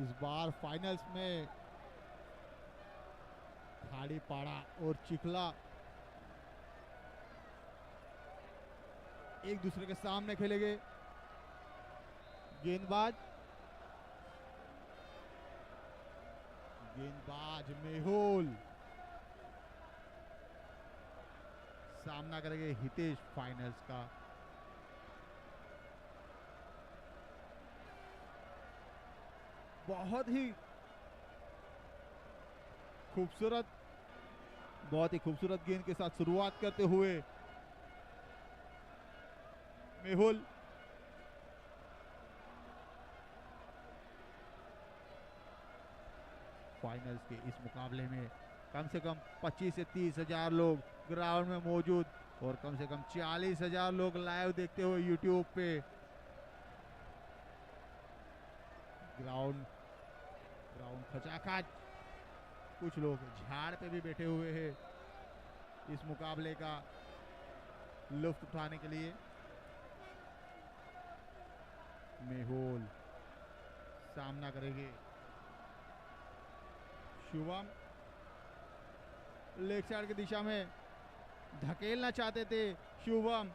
इस बार फाइनल्स में खाड़ीपाड़ा और चिखला एक दूसरे के सामने खेलेंगे। गेंदबाज मेहुल सामना करेंगे हितेश फाइनल्स का। बहुत ही खूबसूरत गेंद के साथ शुरुआत करते हुए मेहुल फाइनल्स के इस मुकाबले में कम से कम 25 से 30 हजार लोग ग्राउंड में मौजूद और कम से कम 40 हजार लोग लाइव देखते हुए यूट्यूब पे। ग्राउंड खचाखच, कुछ लोग झाड़ पे भी बैठे हुए हैं इस मुकाबले का लुत्फ उठाने के लिए। मेहुल सामना करेंगे शुभम। लेग साइड की दिशा में धकेलना चाहते थे शुभम,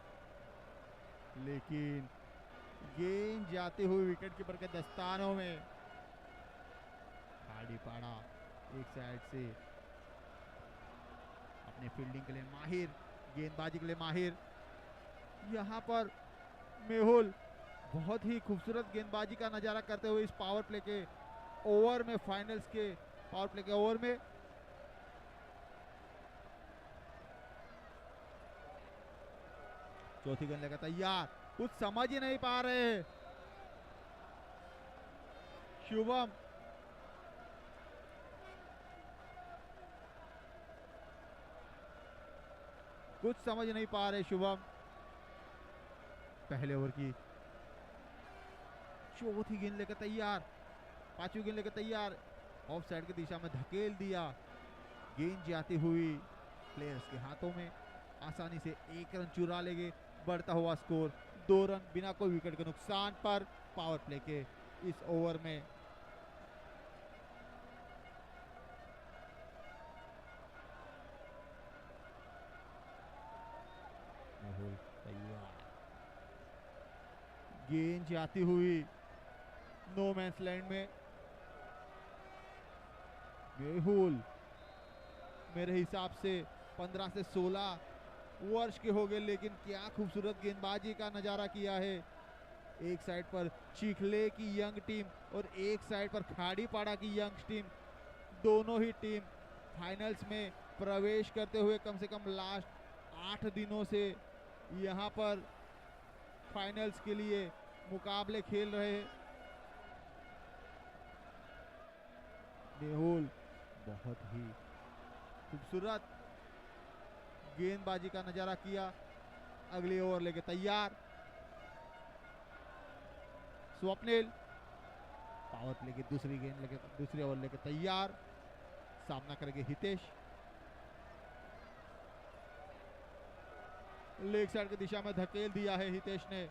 लेकिन गेंद जाते हुए विकेट कीपर के दस्तानों में। खाड़ीपाड़ा एक साइड से अपने फील्डिंग के लिए माहिर, गेंदबाजी के लिए माहिर। यहां पर मेहुल बहुत ही खूबसूरत गेंदबाजी का नजारा करते हुए इस पावर प्ले के ओवर में, फाइनल्स के पावर प्ले के ओवर में। चौथी गेंद लेकर तैयार, कुछ समझ ही नहीं पा रहे शुभम। कुछ समझ नहीं पा रहे शुभम। पहले ओवर की चौथी गेंद लेकर तैयार, पांचवी गेंद लेकर तैयार, ऑफ साइड की दिशा में धकेल दिया। गेंद जाती हुई प्लेयर्स के हाथों में, आसानी से एक रन चुरा लेंगे। बढ़ता हुआ स्कोर 2 रन बिना कोई विकेट के नुकसान पर पावर प्ले के इस ओवर में। तैयार, गेंद जाती हुई नो मैंस लैंड में। मेहुल मेरे हिसाब से 15 से 16 वर्ष के हो गए, लेकिन क्या खूबसूरत गेंदबाजी का नजारा किया है। एक साइड पर चिखले की यंग टीम और एक साइड पर खाड़ीपाड़ा की यंग टीम, दोनों ही टीम फाइनल्स में प्रवेश करते हुए कम से कम लास्ट 8 दिनों से यहां पर फाइनल्स के लिए मुकाबले खेल रहे हैं। मेहुल बहुत ही खूबसूरत गेंदबाजी का नजारा किया। अगली ओवर लेके तैयार स्वप्निल, पावर प्ले की दूसरी ओवर लेके तैयार। सामना करेंगे हितेश। लेग साइड की दिशा में धकेल दिया है हितेश ने।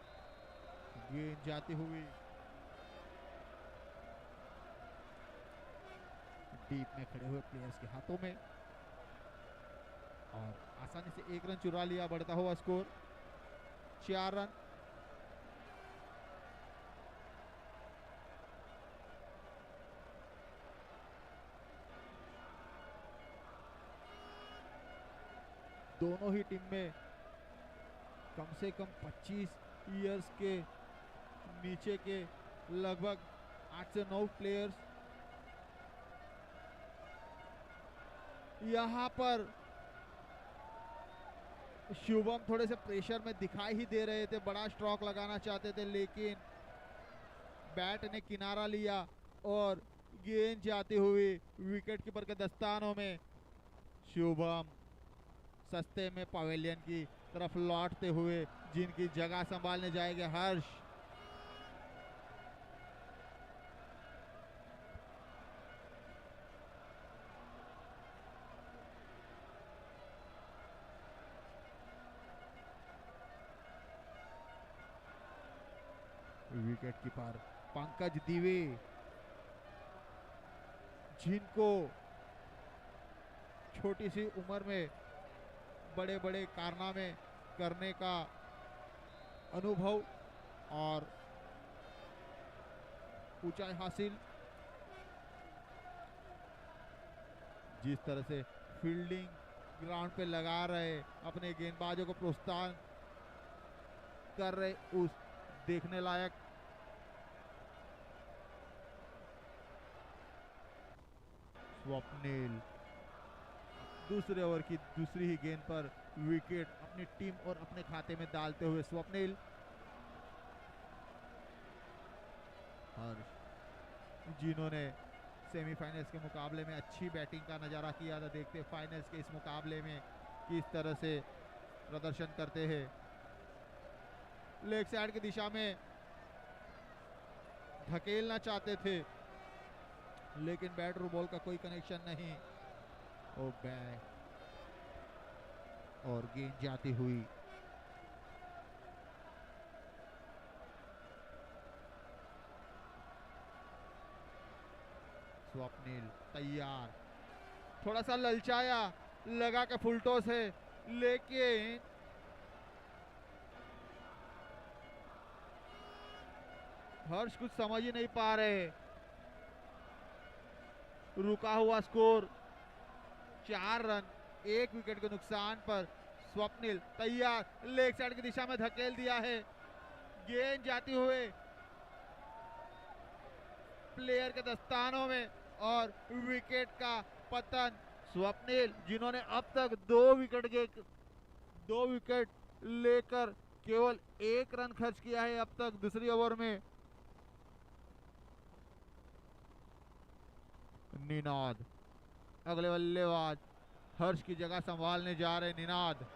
गेंद जाती हुई डीप में खड़े हुए प्लेयर्स के हाथों में और आसानी से एक रन चुरा लिया। बढ़ता हुआ स्कोर 4 रन। दोनों ही टीम में कम से कम 25 इयर्स के नीचे के लगभग 8 से 9 प्लेयर्स यहां पर। शुभम थोड़े से प्रेशर में दिखाई ही दे रहे थे, बड़ा स्ट्रोक लगाना चाहते थे, लेकिन बैट ने किनारा लिया और गेंद जाती हुई विकेट कीपर के दस्तानों में। शुभम सस्ते में पवेलियन की तरफ लौटते हुए जिनकी जगह संभालने जाएंगे हर्ष। विकेट कीपर पंकज दिवे जिनको छोटी सी उम्र में बड़े बड़े कारनामे करने का अनुभव और ऊंचाई हासिल, जिस तरह से फील्डिंग ग्राउंड पे लगा रहे, अपने गेंदबाजों को प्रोत्साहन कर रहे, उस देखने लायक। स्वप्निल दूसरे ओवर की दूसरी ही गेंद पर विकेट अपनी टीम और अपने खाते में डालते हुए स्वप्निल। हर्ष जिन्होंने सेमीफाइनल्स के मुकाबले में अच्छी बैटिंग का नजारा किया था, देखते फाइनल्स के इस मुकाबले में किस तरह से प्रदर्शन करते हैं। लेग साइड की दिशा में धकेलना चाहते थे, लेकिन बैट और बॉल का कोई कनेक्शन नहीं। ओ बैक और गेंद जाती हुई स्वप्निल तैयार, थोड़ा सा ललचाया, लगा के फुल टॉस है, लेकिन हर्ष कुछ समझ ही नहीं पा रहे। रुका हुआ स्कोर 4 रन, 1 विकेट के नुकसान पर स्वप्निल तैयार, लेग साइड की दिशा में धकेल दिया है, गेंद जाती हुए प्लेयर के दस्तानों में और विकेट का पतन। स्वप्निल जिन्होंने अब तक 2 विकेट लेकर केवल 1 रन खर्च किया है अब तक दूसरी ओवर में। निनाद अगले बल्लेबाज हर्ष की जगह संभालने जा रहे निनाद।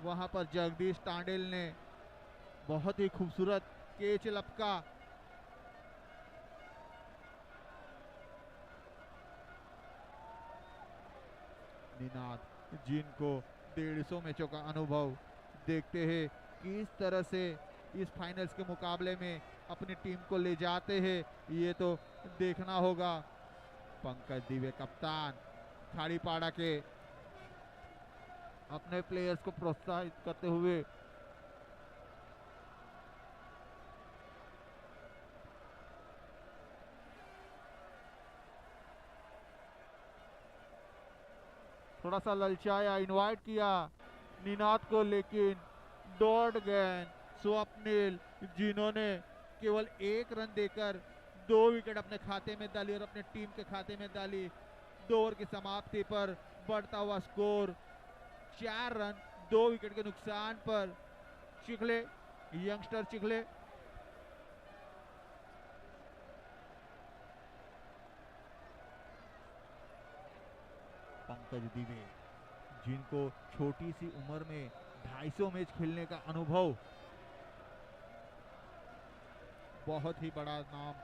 वहां पर जगदीश टांडेल ने बहुत ही खूबसूरत कैच लपका। निनाद जिनको 150 मैचों का अनुभव, देखते हैं किस तरह से इस फाइनल्स के मुकाबले में अपनी टीम को ले जाते हैं, ये तो देखना होगा। पंकज दिवे कप्तान खाड़ीपाड़ा के अपने प्लेयर्स को प्रोत्साहित करते हुए थोड़ा सा ललचाया, इनवाइट किया निनाद को, लेकिन डॉट गेंद स्वप्निल जिन्होंने केवल 1 रन देकर 2 विकेट अपने खाते में डाली और अपने टीम के खाते में डाली। 2 ओवर की समाप्ति पर बढ़ता हुआ स्कोर 4 रन 2 विकेट के नुकसान पर चिखले, यंगस्टर चिखले पंकज दिवे जिनको छोटी सी उम्र में 250 मैच खेलने का अनुभव, बहुत ही बड़ा नाम।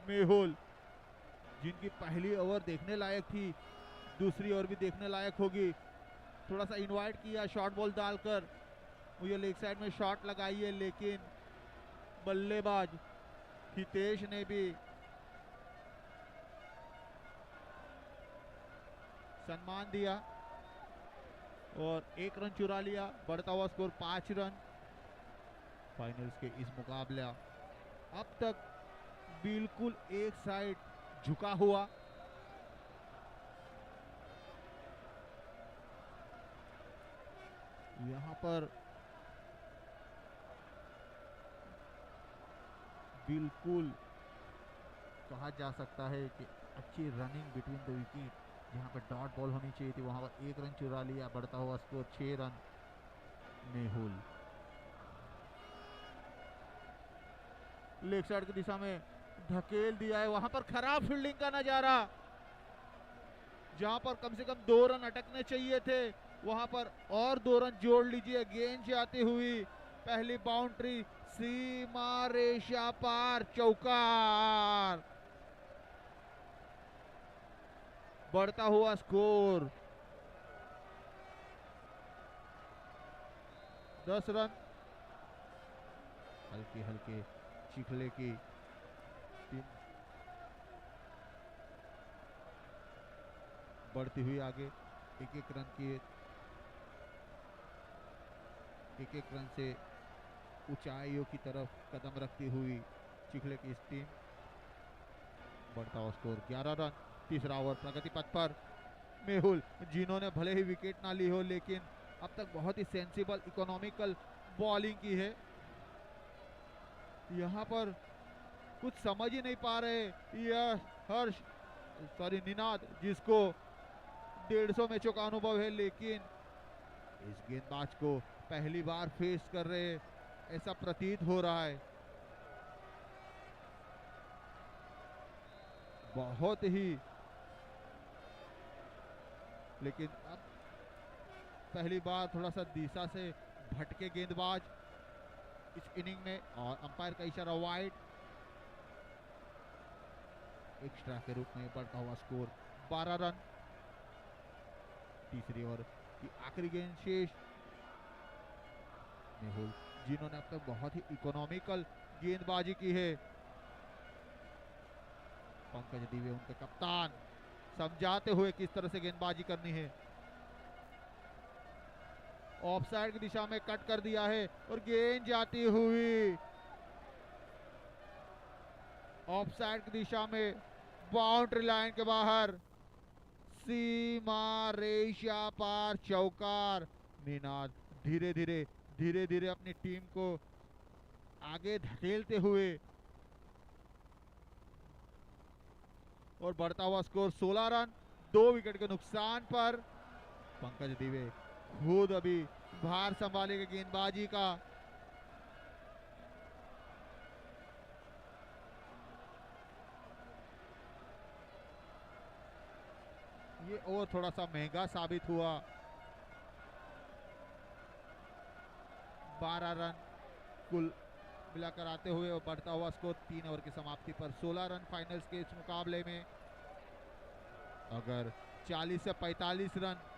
मेहुल जिनकी पहली ओवर देखने लायक थी, दूसरी ओवर भी देखने लायक होगी। थोड़ा सा इनवाइट किया शॉर्ट बॉल डालकर, मुझे लेग साइड में शॉट लगाई है, लेकिन बल्लेबाज हितेश ने भी सम्मान दिया और 1 रन चुरा लिया। बढ़ता हुआ स्कोर 5 रन। फाइनल्स के इस मुकाबला अब तक बिल्कुल एक साइड झुका हुआ। यहाँ पर बिल्कुल कहा जा सकता है कि अच्छी रनिंग बिटवीन द विकेट, जहाँ पर डॉट बॉल होनी चाहिए थी, वहां पर 1 रन चुरा लिया। बढ़ता हुआ score 6 run. Mehul leg side की दिशा में धकेल दिया है, वहां पर खराब फील्डिंग का नजारा, जहां पर कम से कम 2 रन अटकने चाहिए थे, वहां पर और 2 रन जोड़ लीजिए। गेंद जाती हुई पहली बाउंड्री सीमा रेशा पार चौकार, बढ़ता हुआ स्कोर 10 रन। हल्के हल्के चिखले की टीम बढ़ती हुई आगे, एक एक रन से ऊंचाइयों की तरफ कदम रखती हुई चिखले की इस टीम। बढ़ता हुआ स्कोर 11 रन। तीसरा ओवर प्रगति पथ पर। मेहुल, जिन्होंने भले ही विकेट ना ली हो लेकिन अब तक बहुत ही सेंसिबल इकोनॉमिकल बॉलिंग की है। यहाँ पर कुछ समझ ही नहीं पा रहे यह निनाद, जिसको 150 मैचों का अनुभव है लेकिन इस गेंदबाज को पहली बार फेस कर रहे ऐसा प्रतीत हो रहा है। बहुत ही, लेकिन अब पहली बार थोड़ा सा दिशा से भटके गेंदबाज इस इनिंग में, और अंपायर का इशारा वाइड। एक्स्ट्रा के रूप में बढ़ता हुआ स्कोर 12 रन। तीसरी ओवर की आखिरी गेंद शेष। मेहुल, जिन्होंने अब तक बहुत ही इकोनॉमिकल गेंदबाजी की है। पंकज दिवे उनके कप्तान समझाते हुए किस तरह से गेंदबाजी करनी है। ऑफसाइड की दिशा में कट कर दिया है और गेंद जाती हुई ऑफसाइड की दिशा में बाउंड्री लाइन के बाहर, सीमा रेशा पार चौकार। निनाद धीरे धीरे अपनी टीम को आगे धकेलते हुए, और बढ़ता हुआ स्कोर 16 रन 2 विकेट के नुकसान पर। पंकज दिवे खुद अभी भार संभालेगा गेंदबाजी का। ये ओवर थोड़ा सा महंगा साबित हुआ। 12 रन कुल मिलाकर आते हुए और बढ़ता हुआ स्कोर 3 ओवर की समाप्ति पर 16 रन फाइनल्स के इस मुकाबले में। अगर 40 से 45 रन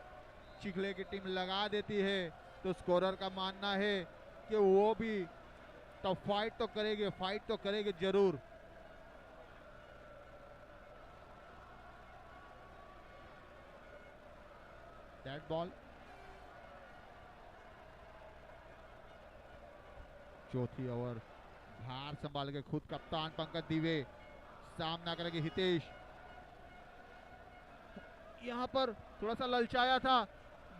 चिखले की टीम लगा देती है तो स्कोरर का मानना है कि वो भी तो फाइट तो करेंगे जरूर। Dead ball. चौथी ओवर भार संभाल के खुद कप्तान पंकज दिवे, सामना करेंगे हितेश। यहाँ पर थोड़ा सा ललचाया था,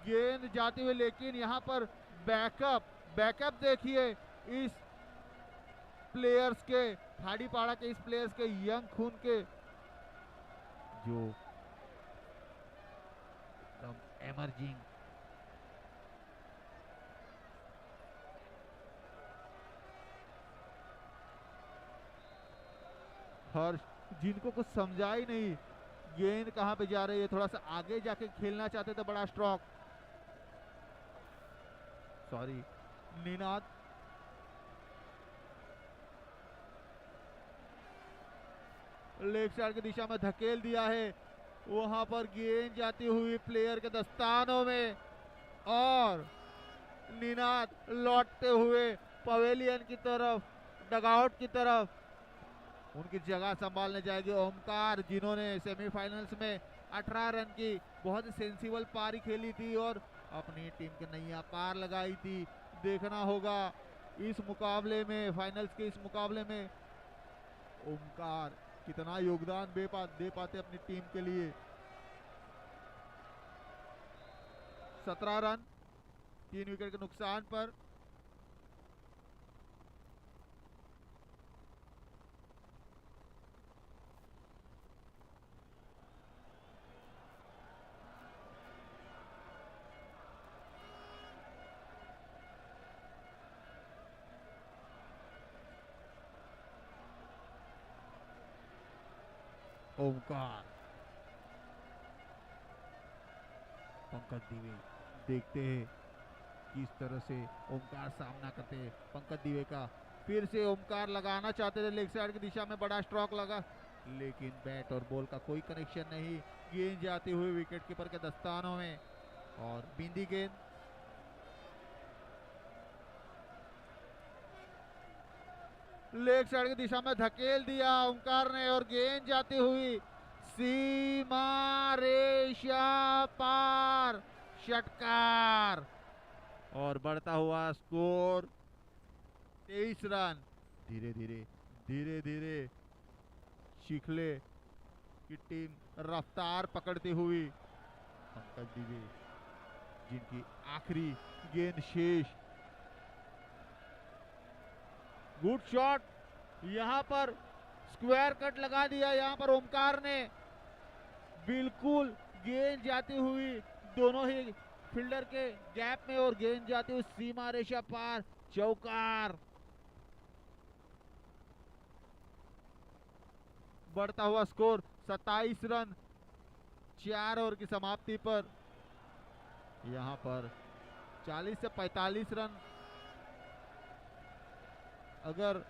गेंद जाती हुई, लेकिन यहाँ पर बैकअप देखिए इस प्लेयर्स के, खाड़ीपाड़ा के इस प्लेयर्स के, यंग खून के, जो एमर्जिंग। हर्ष, जिनको कुछ समझा ही नहीं गेंद कहां पे जा रही है, थोड़ा सा आगे जाके खेलना चाहते थे बड़ा stroke. Sorry, Ninad left side की दिशा में धकेल दिया है, वहां पर गेंद जाती हुई प्लेयर के दस्तानों में, और निनाद लौटते हुए पवेलियन की तरफ, डगआउट की तरफ उनकी जगह संभालने जाएगी ओमकार, जिन्होंने सेमीफाइनल्स में 18 रन की बहुत सेंसिबल पारी खेली थी और अपनी टीम के नैया पार लगाई थी। देखना होगा इस मुकाबले में, फाइनल्स के इस मुकाबले में ओमकार कितना योगदान दे पाते अपनी टीम के लिए। 17 रन 3 विकेट के नुकसान पर। ओमकार, पंकज दिवे देखते हैं किस तरह से ओमकार सामना करते हैं पंकज दिवे का। फिर से ओमकार लगाना चाहते थे लेग साइड की दिशा में, बड़ा स्ट्रोक लगा लेकिन बैट और बॉल का कोई कनेक्शन नहीं। गेंद जाते हुए विकेट कीपर के दस्तानों में और बिंदी गेंद। लेग साइड की दिशा में धकेल दिया ओमकार ने और गेंद जाती हुई सीमा रेशा पार, षटकार और बढ़ता हुआ स्कोर 23 रन। धीरे धीरे शिखले की टीम रफ्तार पकड़ती हुई, पंकज दिवे जिनकी आखिरी गेंद शेष। गुड शॉट, यहां पर स्क्वायर कट लगा दिया यहां पर ओमकार ने, बिल्कुल गेंद जाती हुई दोनों ही फील्डर के गैप में और गेंद जाती हुई सीमा रेखा पार, चौकार। बढ़ता हुआ स्कोर 27 रन 4 ओवर की समाप्ति पर। यहां पर 40 से 45 रन अगर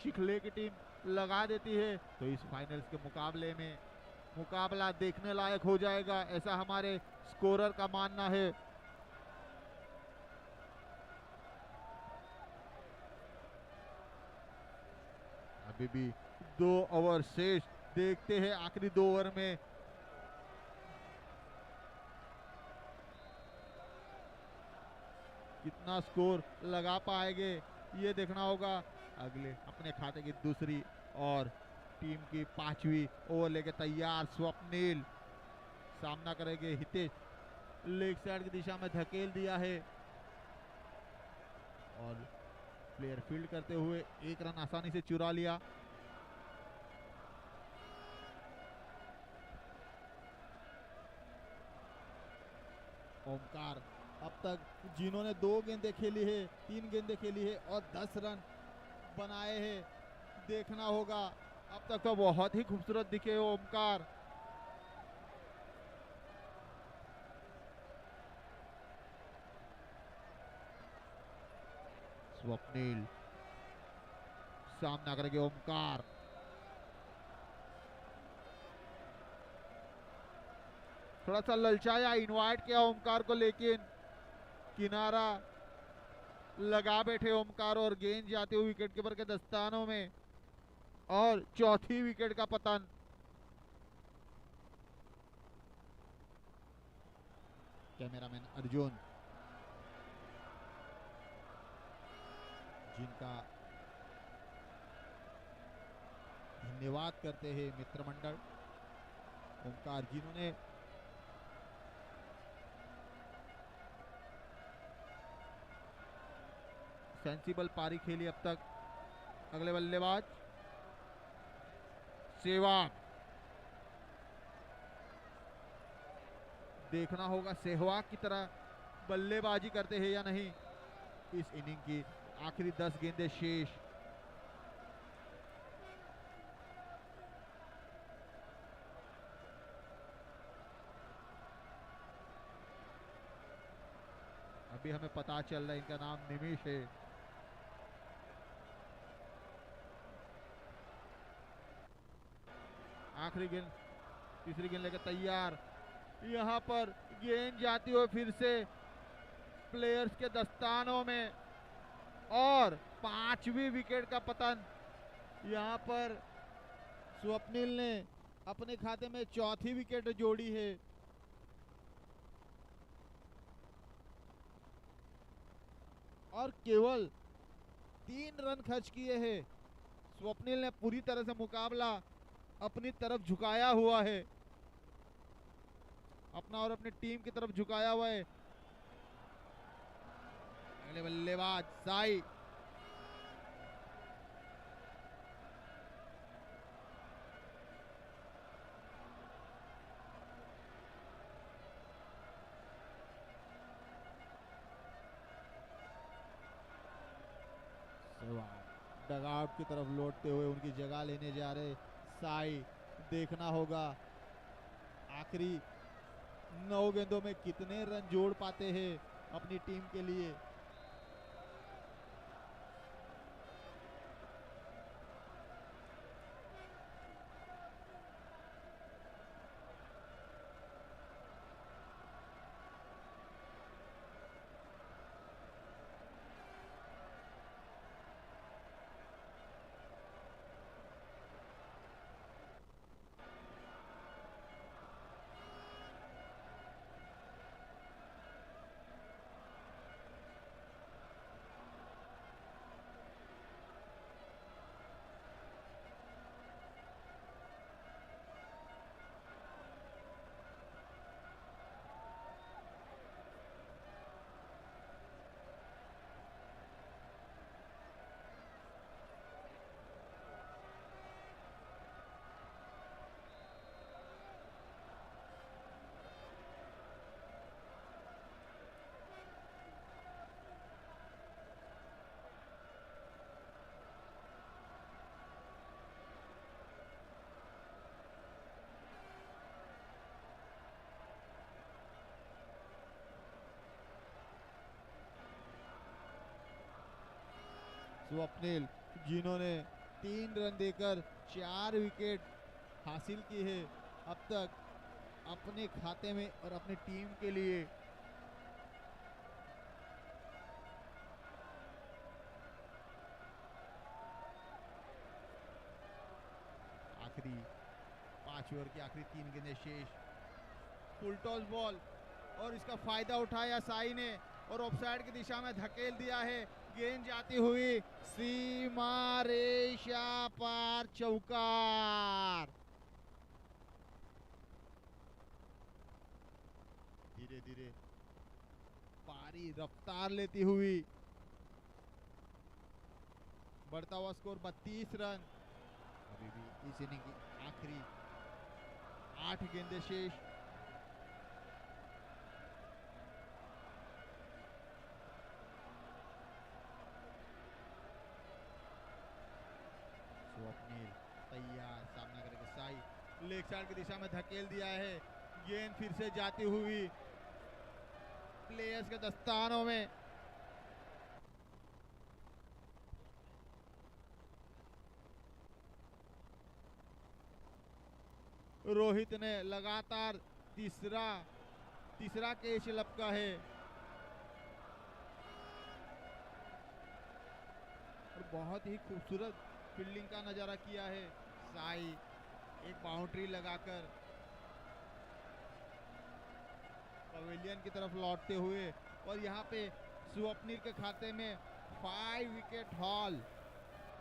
शिखले की टीम लगा देती है तो इस फाइनल्स के मुकाबले में मुकाबला देखने लायक हो जाएगा, ऐसा हमारे स्कोरर का मानना है। अभी भी 2 ओवर शेष, देखते हैं आखिरी 2 ओवर में कितना स्कोर लगा पाएंगे, ये देखना होगा। अगले अपने खाते की दूसरी और टीम की 5वीं ओवर लेके तैयार स्वप्निल, सामना करेंगे हितेश। लेग साइड की दिशा में धकेल दिया है और प्लेयर फील्ड करते हुए 1 रन आसानी से चुरा लिया। ओमकार अब तक जिन्होंने 2 गेंदें खेली है, 3 गेंदें खेली है और 10 रन बनाए हैं, देखना होगा। अब तक तो बहुत ही खूबसूरत दिखे ओमकार। स्वप्निल सामना करेंगे ओमकार, थोड़ा सा ललचाया, इनवाइट किया ओमकार को लेकिन किनारा लगा बैठे ओमकार और गेंद जाते हुए विकेट कीपर के दस्तानों में और चौथी विकेट का पतन। कैमरामैन अर्जुन जिनका धन्यवाद करते हैं मित्र मंडल, ओमकार जिन्होंने सेंसिबल पारी खेली अब तक। अगले बल्लेबाज सहवाग, देखना होगा सहवाग की तरह बल्लेबाजी करते हैं या नहीं। इस इनिंग की आखिरी 10 गेंदें शेष। अभी हमें पता चल रहा है इनका नाम निमिष है। आखिरी गेंद, तीसरी गेंद लेकर तैयार, यहां पर गेंद जाती हुई फिर से प्लेयर्स के दस्तानों में और 5वीं विकेट का पतन। यहां पर स्वप्निल ने अपने खाते में चौथी विकेट जोड़ी है। और केवल 3 रन खर्च किए हैं। स्वप्निल ने पूरी तरह से मुकाबला अपनी तरफ झुकाया हुआ है, अपना और अपनी टीम की तरफ झुकाया हुआ है। अगले बल्लेबाज साई, डगआउट की तरफ लौटते हुए उनकी जगह लेने जा रहे साई। देखना होगा आखिरी 9 गेंदों में कितने रन जोड़ पाते हैं अपनी टीम के लिए। स्वप्निल, जिन्होंने 3 रन देकर 4 विकेट हासिल की है अब तक अपने खाते में और अपनी टीम के लिए। आखिरी 5 ओवर की आखिरी 3 गेंदें शेष। फुल टॉस बॉल और इसका फायदा उठाया साई ने और ऑफसाइड की दिशा में धकेल दिया है। गेंद जाती हुई सीमा रेखा पार, चौकार। धीरे धीरे पारी रफ्तार लेती हुई बढ़ता हुआ स्कोर 32 रन। अभी भी इस इनिंग की आखिरी 8 गेंदें शेष। स्वप्निल तैयार, सामना करेगा साई। लेग साइड की दिशा में धकेल दिया है। गेंद फिर से जाती हुई प्लेयर्स के दस्तानों में। रोहित ने लगातार तीसरा कैच लपका है और बहुत ही खूबसूरत फील्डिंग का नजारा किया है साई। एक बाउंड्री लगाकर पवेलियन की तरफ लौटते हुए और यहाँ पे स्वप्निल के खाते में 5 विकेट हॉल,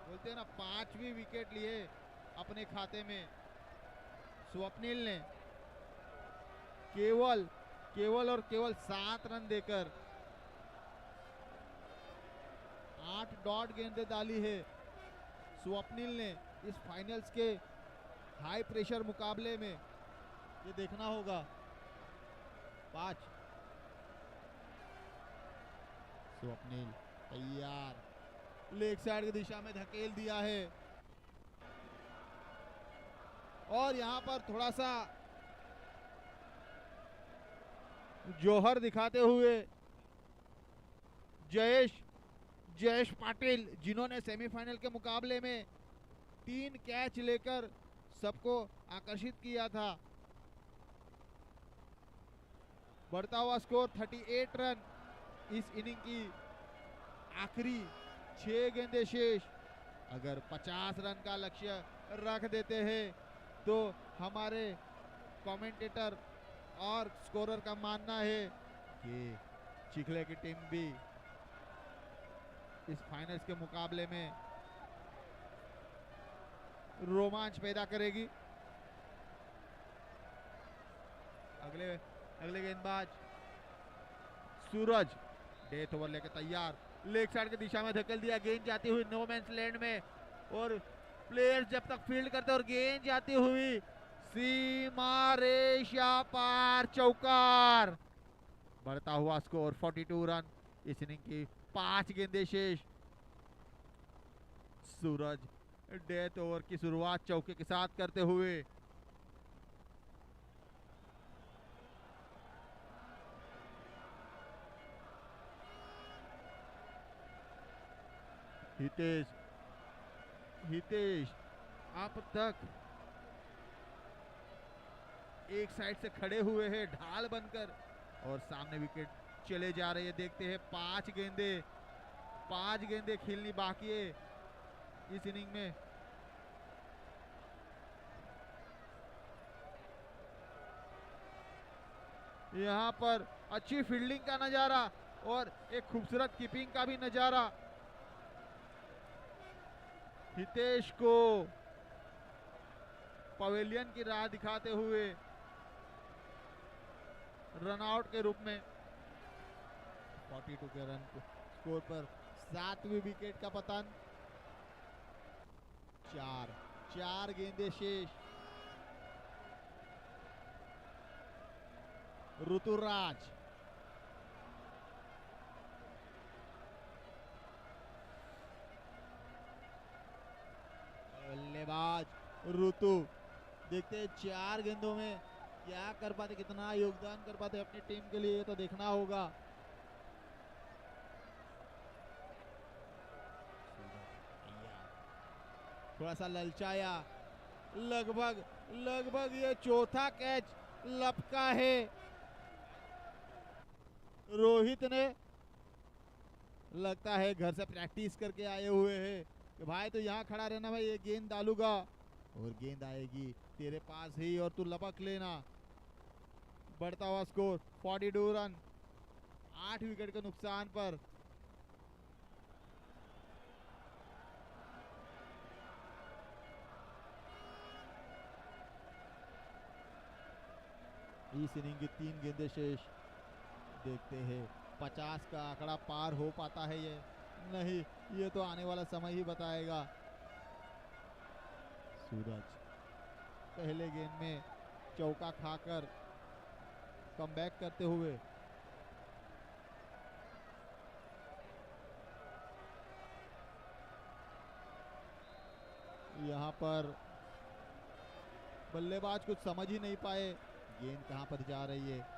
बोलते हैं ना 5वीं विकेट लिए अपने खाते में। स्वप्निल ने केवल और केवल 7 रन देकर 8 डॉट गेंदें डाली है। स्वप्निल ने इस फाइनल्स के हाई प्रेशर मुकाबले में, ये देखना होगा। 5 स्वप्निल तैयार, लेग साइड की दिशा में धकेल दिया है और यहां पर थोड़ा सा जोहर दिखाते हुए जयेश पाटिल, जिन्होंने सेमीफाइनल के मुकाबले में 3 कैच लेकर सबको आकर्षित किया था। बढ़ता हुआ स्कोर 38 रन। इस इनिंग की आखिरी 6 गेंदें शेष। अगर 50 रन का लक्ष्य रख देते हैं तो हमारे कमेंटेटर और स्कोरर का मानना है कि चिखले की टीम भी इस फाइनल्स के मुकाबले में रोमांच पैदा करेगी। अगले गेंदबाज सूरज, डेथ ओवर लेके तैयार। लेग साइड की दिशा में धकेल दिया, गेंद जाती हुई नो मैंस लैंड में और प्लेयर्स जब तक फील्ड करते और गेंद जाती हुई सीमा रेखा पार, चौकार। बढ़ता हुआ स्कोर 42 रन। इस इनिंग की 5 गेंदें शेष। सूरज डेथ ओवर की शुरुआत चौके के साथ करते हुए हितेश अब तक एक साइड से खड़े हुए हैं ढाल बनकर और सामने विकेट चले जा रही है। देखते हैं 5 गेंदें खेलनी बाकी है इस इनिंग में। यहाँ पर अच्छी फील्डिंग का नजारा और एक खूबसूरत कीपिंग का भी नजारा। हितेश को पवेलियन की राह दिखाते हुए रनआउट के रूप में 42 के रन स्कोर पर 7वीं विकेट का पतन। 4 गेंदें शेष। ऋतुराज, बल्लेबाज ऋतु, देखते हैं 4 गेंदों में क्या कर पाते, कितना योगदान कर पाते अपनी टीम के लिए, तो देखना होगा। थोड़ा सा ललचाया, लगभग लगभग ये चौथा कैच लपका है रोहित ने। लगता है घर से प्रैक्टिस करके आए हुए हैं कि भाई तो यहाँ खड़ा रहना भाई, ये गेंद डालूगा और गेंद आएगी तेरे पास ही और तू लपक लेना। बढ़ता हुआ स्कोर 42 रन, 8 विकेट के नुकसान पर। इस इनिंग की 3 गेंदें शेष। देखते हैं 50 का आंकड़ा पार हो पाता है ये नहीं, ये तो आने वाला समय ही बताएगा। सूरज पहले गेंद में चौका खाकर कमबैक करते हुए यहाँ पर बल्लेबाज कुछ समझ ही नहीं पाए गेंद कहां पर जा रही है।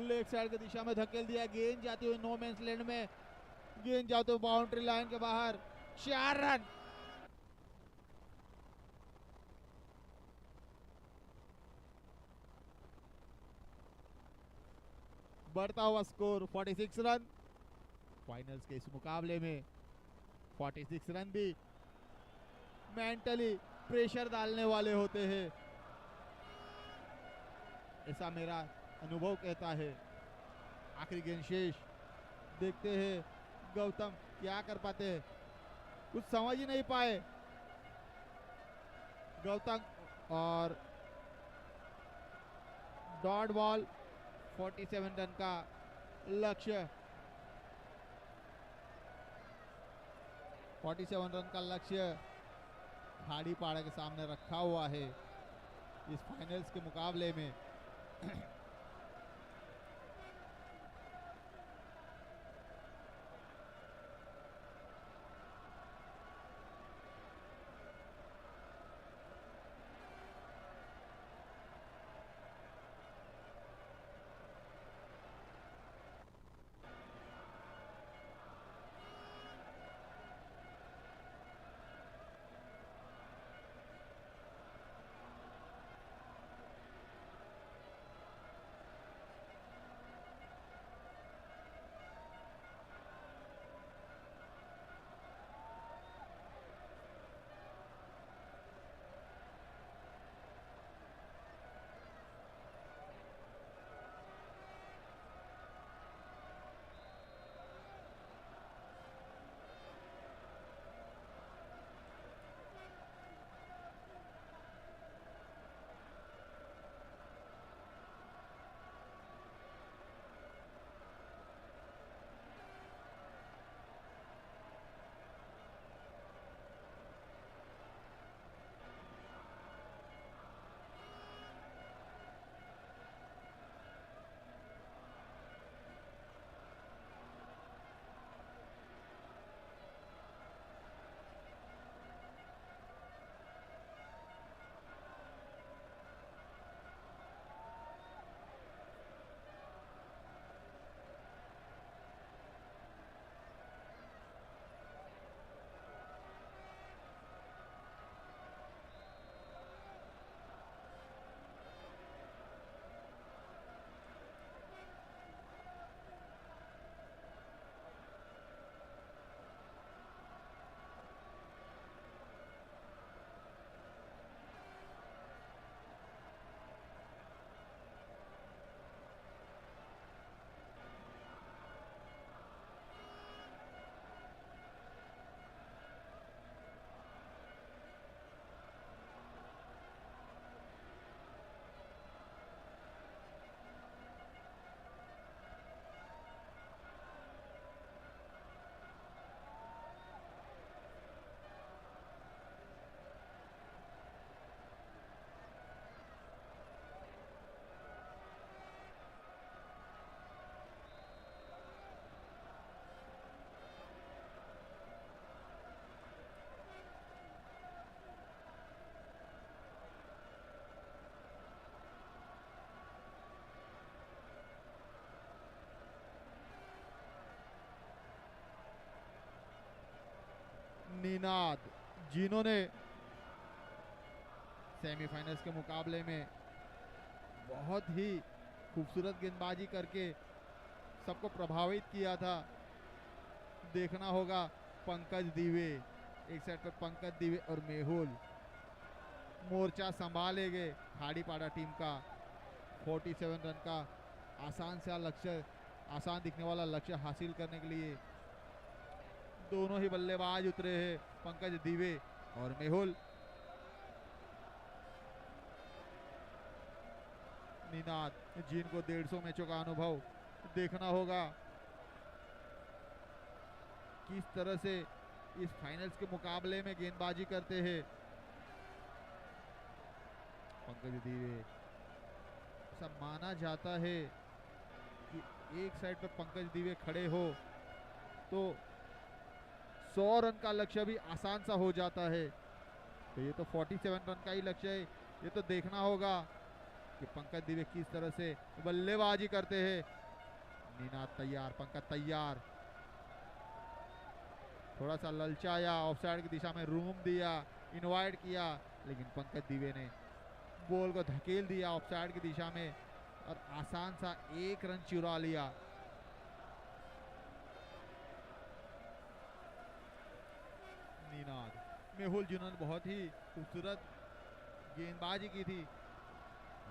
लेग साइड की दिशा में धकेल दिया, गेंद जाती हुई नो मैंस लैंड में, गेंद जाते हुए बाउंड्री लाइन के बाहर। 4 रन। बढ़ता हुआ स्कोर 46 रन। फाइनल्स के इस मुकाबले में 46 रन भी मेंटली प्रेशर डालने वाले होते हैं, ऐसा मेरा अनुभव कहता है। आखिरी गेंद शेष। देखते हैं गौतम क्या कर पाते हैं, कुछ समझ ही नहीं पाए गौतम। और डॉट बॉल 47 रन का लक्ष्य, 47 रन का लक्ष्य खाड़ी पाड़ा के सामने रखा हुआ है इस फाइनल्स के मुकाबले में। निनाद, जिन्होंने सेमीफाइनल्स के मुकाबले में बहुत ही खूबसूरत गेंदबाजी करके सबको प्रभावित किया था। देखना होगा पंकज दिवे, एक साइड पर पंकज दिवे और मेहुल मोर्चा संभालेंगे खाड़ीपाड़ा टीम का। 47 रन का आसान दिखने वाला लक्ष्य हासिल करने के लिए दोनों ही बल्लेबाज उतरे हैं, पंकज दिवे और मेहुल। निनाद, जिनको 150 मैचों का अनुभव, देखना होगा किस तरह से इस फाइनल्स के मुकाबले में गेंदबाजी करते हैं। पंकज दिवे, ऐसा माना जाता है कि एक साइड पर पंकज दिवे खड़े हो तो 100 रन का लक्ष्य भी आसान सा हो जाता है। तो ये तो 47 रन का ही लक्ष्य है। ये तो देखना होगा कि पंकज दिवे किस तरह से बल्लेबाजी करते हैं। निनाद तैयार, पंकज तैयार, थोड़ा सा ललचाया, ऑफसाइड की दिशा में रूम दिया, इनवाइट किया, लेकिन पंकज दिवे ने बॉल को धकेल दिया ऑफसाइड की दिशा में और आसान सा 1 रन चुरा लिया। निनाद, मेहुल जिन्होंने बहुत ही खूबसूरत गेंदबाजी की थी।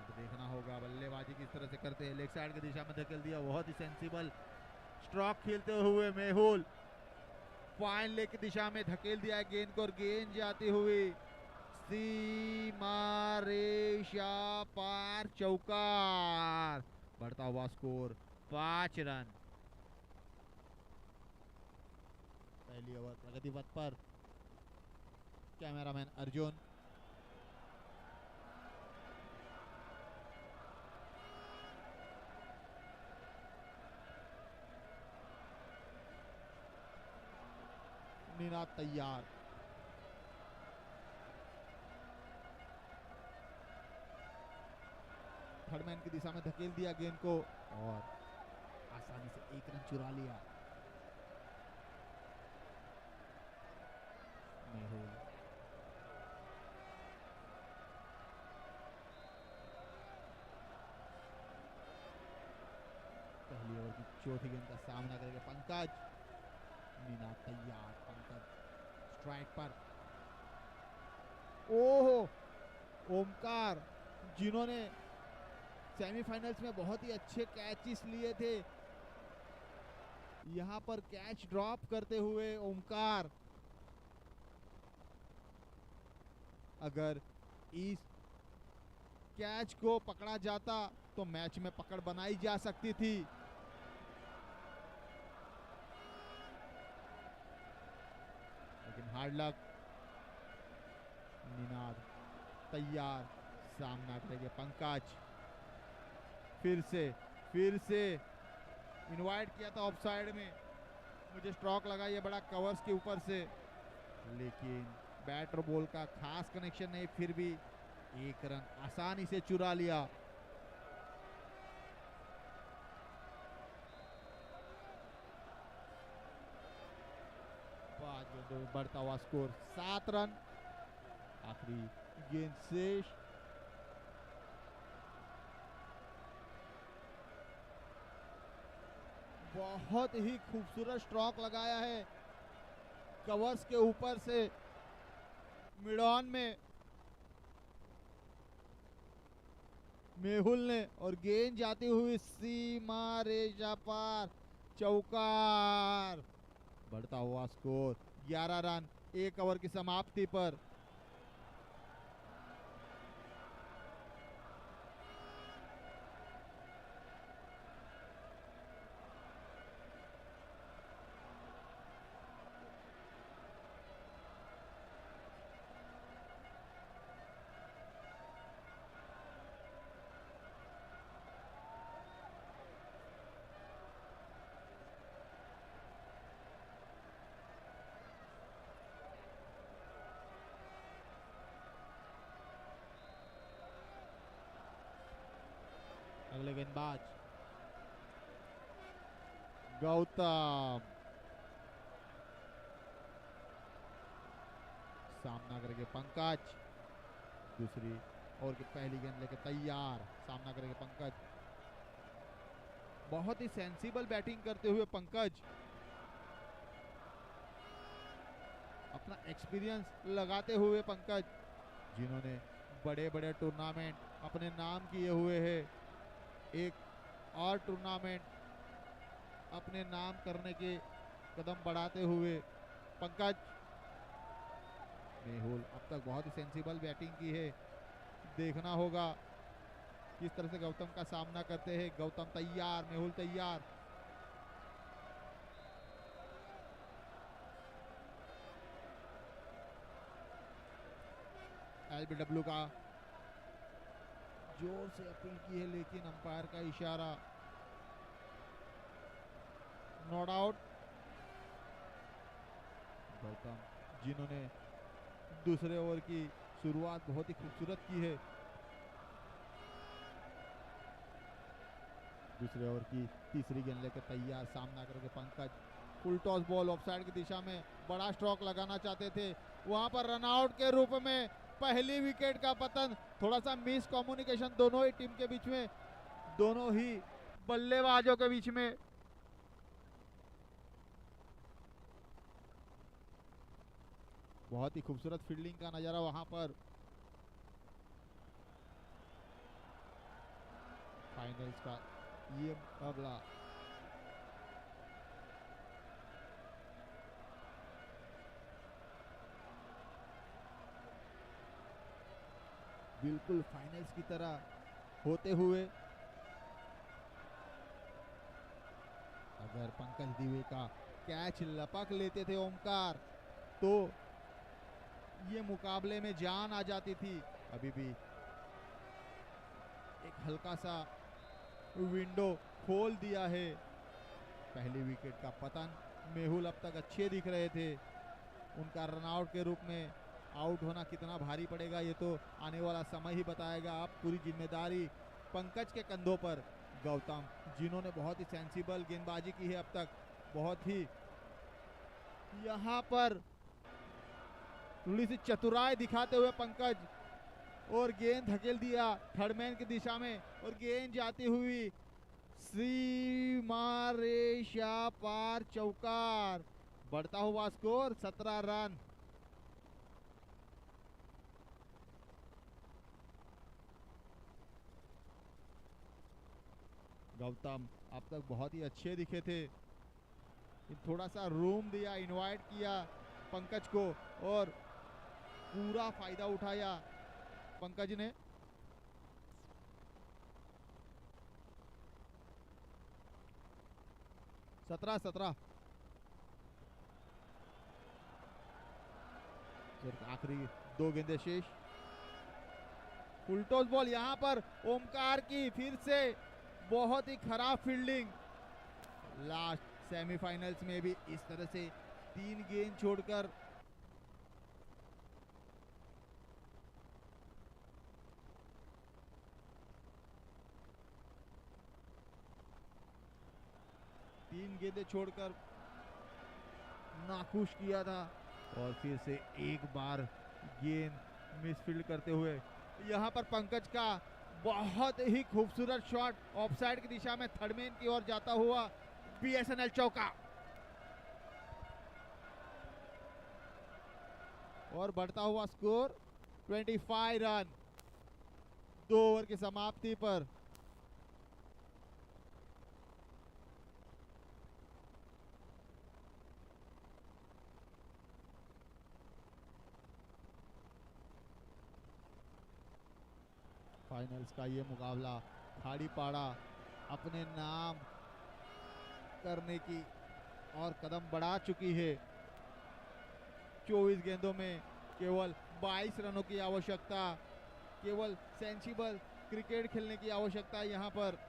तो देखना होगा बल्लेबाजी किस तरह से करते हैं। लेग साइड की दिशा में धकेल दिया, बहुत ही सेंसिबल स्ट्रोक खेलते हुए मेहुल फाइन लेग की दिशा में धकेल दिया गेंद को और गेंद जाती हुई सीमा रेखा पार, चौकार। बढ़ता हुआ स्कोर 5 रन। पहली ओवर प्रगति पथ पर कैमरामैन अर्जुन, निनाद तैयार, थर्डमैन की दिशा में धकेल दिया गेंद को और आसानी से 1 रन चुरा लिया। मेहुल, पहली ओवर की चौथी गेंद का सामना करेंगे पंकज। निनाद तैयार, पंकज स्ट्राइक पर। ओहो, ओमकार जिन्होंने सेमीफाइनल्स में बहुत ही अच्छे कैचेस लिए थे, यहां पर कैच ड्रॉप करते हुए ओमकार। अगर इस कैच को पकड़ा जाता तो मैच में पकड़ बनाई जा सकती थी। लेकिन हार्ड लक। निनाद तैयार, सामना करेंगे पंकज। फिर से इनवाइट किया था ऑफसाइड में, मुझे स्ट्रोक लगा ये बड़ा कवर्स के ऊपर से, लेकिन बैट और बॉल का खास कनेक्शन नहीं, फिर भी 1 रन आसानी से चुरा लिया। बढ़ता हुआ स्कोर 7 रन। आखिरी गेंद शेष। बहुत ही खूबसूरत स्ट्रोक लगाया है कवर्स के ऊपर से मिड ऑन में मेहुल ने, और गेंद जाती हुई सीमा रेखा पार, चौकार। बढ़ता हुआ स्कोर 11 रन 1 ओवर की समाप्ति पर। अगले गेंदबाज गौतम। सामना करेंगे पंकज, दूसरी ओवर की पहली गेंद लेके तैयार, सामना करेंगे पंकज। बहुत ही सेंसिबल बैटिंग करते हुए पंकज, अपना एक्सपीरियंस लगाते हुए पंकज, जिन्होंने बड़े बड़े टूर्नामेंट अपने नाम किए हुए हैं, एक और टूर्नामेंट अपने नाम करने के कदम बढ़ाते हुए पंकज। मेहुल अब तक बहुत ही सेंसिबल बैटिंग की है, देखना होगा किस तरह से गौतम का सामना करते हैं। गौतम तैयार, मेहुल तैयार, एलबीडब्ल्यू का जोर से अपील की है, लेकिन अंपायर का इशारा, नॉट आउट। गौतम जिन्होंने दूसरे ओवर की शुरुआत बहुत ही खूबसूरत की है, दूसरे ओवर की तीसरी गेंद लेकर तैयार, सामना करके Pankaj. Full toss ball offside की दिशा में बड़ा स्ट्रोक लगाना चाहते थे, वहां पर रनआउट के रूप में पहली विकेट का पतन। थोड़ा सा मिस कम्युनिकेशन दोनों ही टीम के बीच में, दोनों ही बल्लेबाजों के बीच में। बहुत ही खूबसूरत फील्डिंग का नजारा वहां पर। फाइनल्स का ये मुकाबला बिल्कुल फाइनल्स की तरह होते हुए, अगर पंकज दिवे का कैच लपक लेते थे ओमकार, तो ये मुकाबले में जान आ जाती थी। अभी भी एक हल्का सा विंडो खोल दिया है। पहली विकेट का पतन, मेहुल अब तक अच्छे दिख रहे थे, उनका रनआउट के रूप में आउट होना कितना भारी पड़ेगा ये तो आने वाला समय ही बताएगा। अब पूरी जिम्मेदारी पंकज के कंधों पर। गौतम जिन्होंने बहुत ही सेंसिबल गेंदबाजी की है अब तक, बहुत ही यहाँ पर थोड़ी सी चतुराई दिखाते हुए पंकज, और गेंद धकेल दिया थर्डमैन की दिशा में, और गेंद जाती हुई सीमा रेखा पार चौकार। बढ़ता हुआ स्कोर 17 रन। गौतम अब तक बहुत ही अच्छे दिखे थे, थोड़ा सा रूम दिया, इनवाइट किया पंकज को, और पूरा फायदा उठाया पंकज ने। सत्रह आखिरी दो गेंदे शेष। फुल टॉस बॉल, यहां पर ओमकार की फिर से बहुत ही खराब फील्डिंग। लास्ट सेमीफाइनल्स में भी इस तरह से 3 गेंद छोड़कर नाखुश किया था, और फिर से एक बार गेंद मिसफील्ड करते हुए यहां पर पंकज का बहुत ही खूबसूरत शॉट ऑफसाइड की दिशा में थर्डमैन की ओर जाता हुआ बीएसएनएल चौका, और बढ़ता हुआ स्कोर 25 रन 2 ओवर की समाप्ति पर। फाइनल्स का ये मुकाबला खाड़ीपाड़ा अपने नाम करने की और कदम बढ़ा चुकी है। 24 गेंदों में केवल 22 रनों की आवश्यकता, केवल सेंसिबल क्रिकेट खेलने की आवश्यकता यहाँ पर।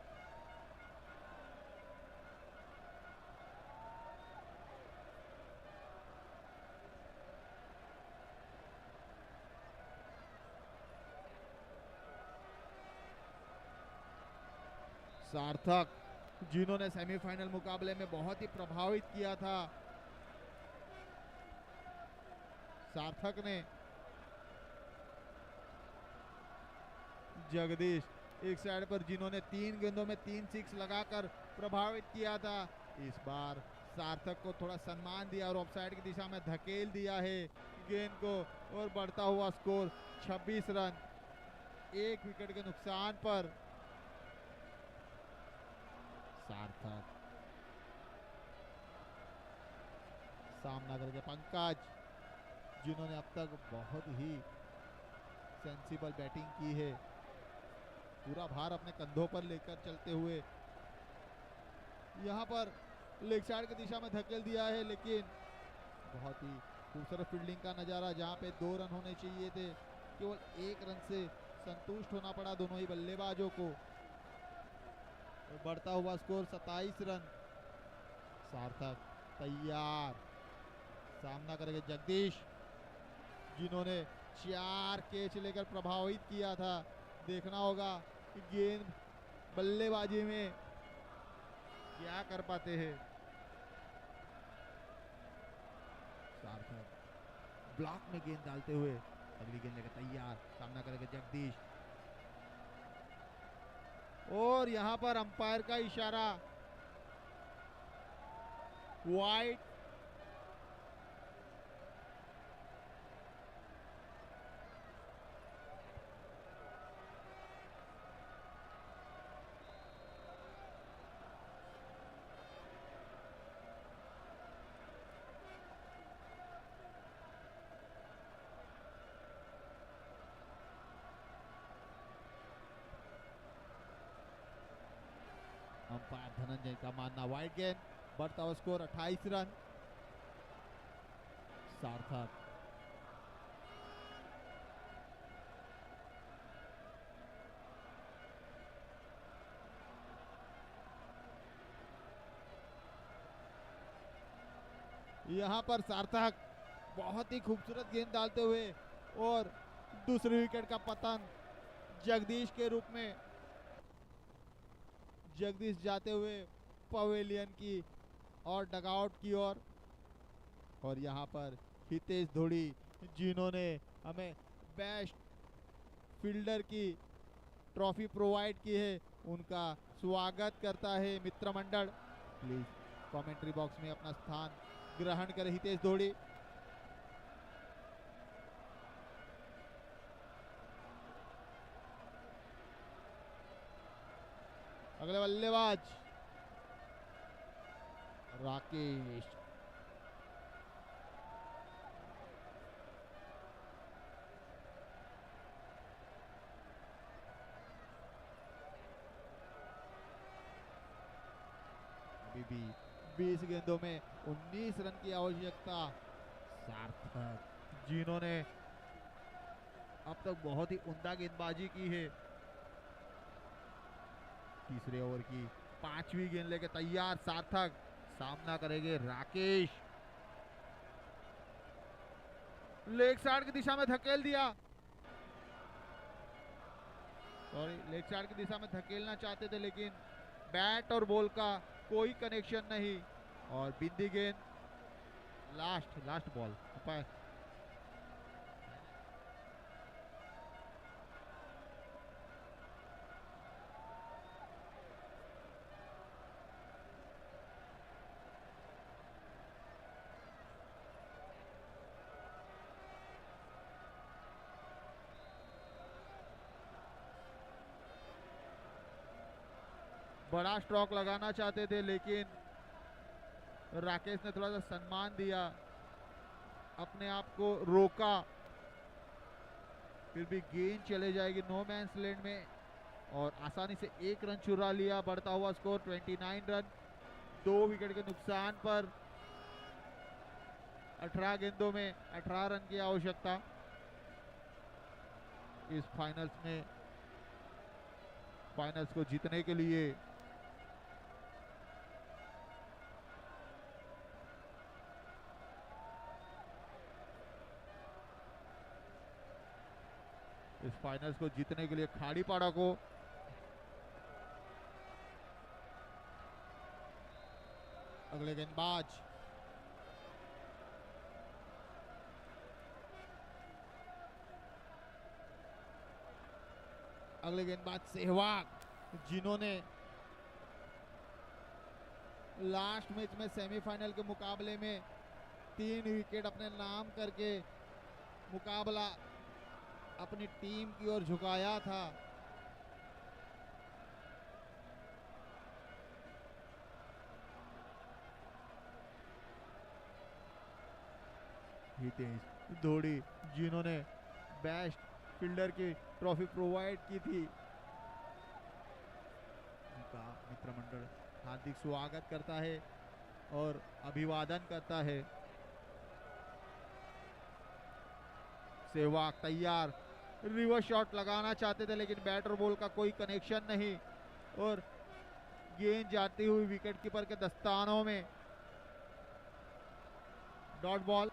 सार्थक जिन्होंने सेमीफाइनल मुकाबले में बहुत ही प्रभावित किया था, सार्थक ने जगदीश एक साइड पर जिन्होंने 3 गेंदों में 3 सिक्स लगाकर प्रभावित किया था, इस बार सार्थक को थोड़ा सम्मान दिया और ऑफसाइड की दिशा में धकेल दिया है गेंद को, और बढ़ता हुआ स्कोर 26 रन 1 विकेट के नुकसान पर। सार्थक सामना करके पंकज, जिन्होंने अब तक बहुत ही सेंसिबल बैटिंग की है, पूरा भार अपने कंधों पर लेकर चलते हुए यहाँ पर लेग साइड की दिशा में धकेल दिया है, लेकिन बहुत ही खूबसूरत फील्डिंग का नज़ारा, जहाँ पे 2 रन होने चाहिए थे, केवल 1 रन से संतुष्ट होना पड़ा दोनों ही बल्लेबाजों को। तो बढ़ता हुआ स्कोर 27 रन। सार्थक तैयार, सामना करेंगे जगदीश, जिन्होंने 4 कैच लेकर प्रभावित किया था। देखना होगा कि गेंद बल्लेबाजी में क्या कर पाते हैं। सार्थक ब्लॉक में गेंद डालते हुए अगली गेंद लेकर तैयार, सामना करेंगे जगदीश, और यहां पर अंपायर का इशारा, वाइड। अंपायर धनंजय का मानना वाइड गेंद, बढ़ता हुआ स्कोर 28 रन। सार्थक यहाँ पर सार्थक बहुत ही खूबसूरत गेंद डालते हुए, और दूसरी विकेट का पतन जगदीश के रूप में। जगदीश जाते हुए पवेलियन की और डगआउट की ओर, और यहाँ पर हितेश धोड़ी, जिन्होंने हमें बेस्ट फील्डर की ट्रॉफी प्रोवाइड की है, उनका स्वागत करता है मित्र मंडल। प्लीज कमेंट्री बॉक्स में अपना स्थान ग्रहण करें हितेश धोड़ी। अगले बल्लेबाज राकेश, अभी भी 20 गेंदों में 19 रन की आवश्यकता। सार्थक, जिन्होंने अब तक बहुत ही उम्दा गेंदबाजी की है, तीसरे ओवर की 5वीं गेंद लेकर तैयार। सार्थक सामना करेंगे राकेश, लेग साइड की दिशा में धकेल दिया, सॉरी लेग साइड की दिशा में धकेलना चाहते थे, लेकिन बैट और बॉल का कोई कनेक्शन नहीं, और बिंदी गेंद, लास्ट बॉल। अंपायर बड़ा स्ट्रोक लगाना चाहते थे, लेकिन राकेश ने थोड़ा सा सम्मान दिया, अपने आप को रोका, फिर भी गेंद चले जाएगी नो मैंस लैंड में, और आसानी से 1 रन चुरा लिया। बढ़ता हुआ स्कोर 29 रन 2 विकेट के नुकसान पर। 18 गेंदों में 18 रन की आवश्यकता इस फाइनल्स को जीतने के लिए। इस फाइनल्स को जीतने के लिए खाड़ीपाड़ा को अगले गेंदबाज अगले गेंदबाज सहवाग, जिन्होंने लास्ट मैच में सेमीफाइनल के मुकाबले में 3 विकेट अपने नाम करके मुकाबला अपनी टीम की ओर झुकाया था। हितेश धोड़ी, जिन्होंने बेस्ट फील्डर की ट्रॉफी प्रोवाइड की थी, उनका मित्र मंडल हार्दिक स्वागत करता है और अभिवादन करता है। सहवाग तैयार, रिवर्स शॉट लगाना चाहते थे लेकिन बैट और बॉल का कोई कनेक्शन नहीं और गेंद जाती हुई विकेट कीपर के दस्तानों में। Dot ball.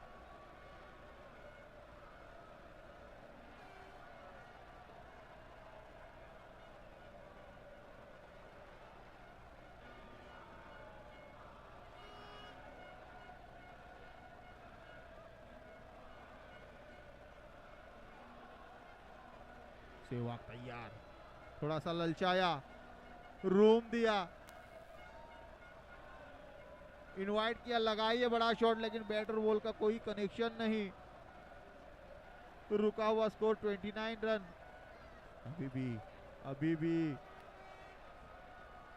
सहवाग तैयार, थोड़ा सा ललचाया, रूम दिया, इनवाइट किया, लगाइए बड़ा शॉट लेकिन बैट और बॉल का कोई कनेक्शन नहीं। रुका हुआ स्कोर 29 रन। अभी भी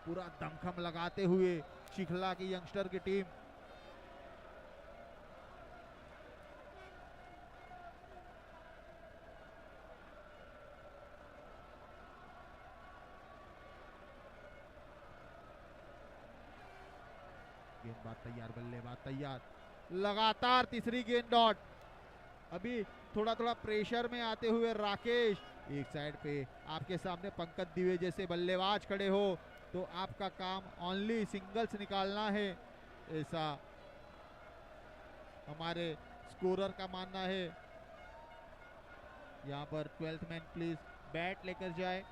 पूरा दमखम लगाते हुए चिखला की यंगस्टर की टीम। गेंदबाज तैयार, बल्लेबाज तैयार, लगातार तीसरी गेंद डॉट। अभी थोड़ा थोड़ा प्रेशर में आते हुए राकेश, एक साइड पे आपके सामने पंकज दिवे जैसे बल्लेबाज खड़े हो तो आपका काम ओनली सिंगल्स निकालना है, ऐसा हमारे स्कोरर का मानना है। यहाँ पर 12th मैन प्लीज बैट लेकर जाए,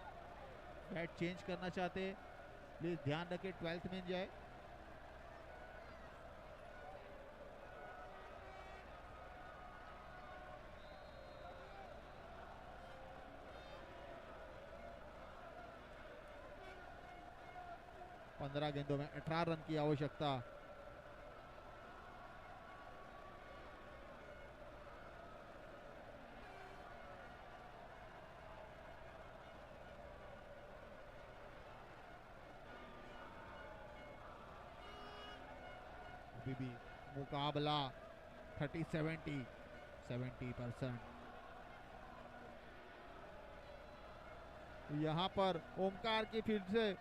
बैट चेंज करना चाहते प्लीज ध्यान रखें 12th मैन जाए। पंद्रह गेंदों में 18 रन की आवश्यकता। अभी भी मुकाबला 70% यहाँ पर ओमकार की फील्ड से,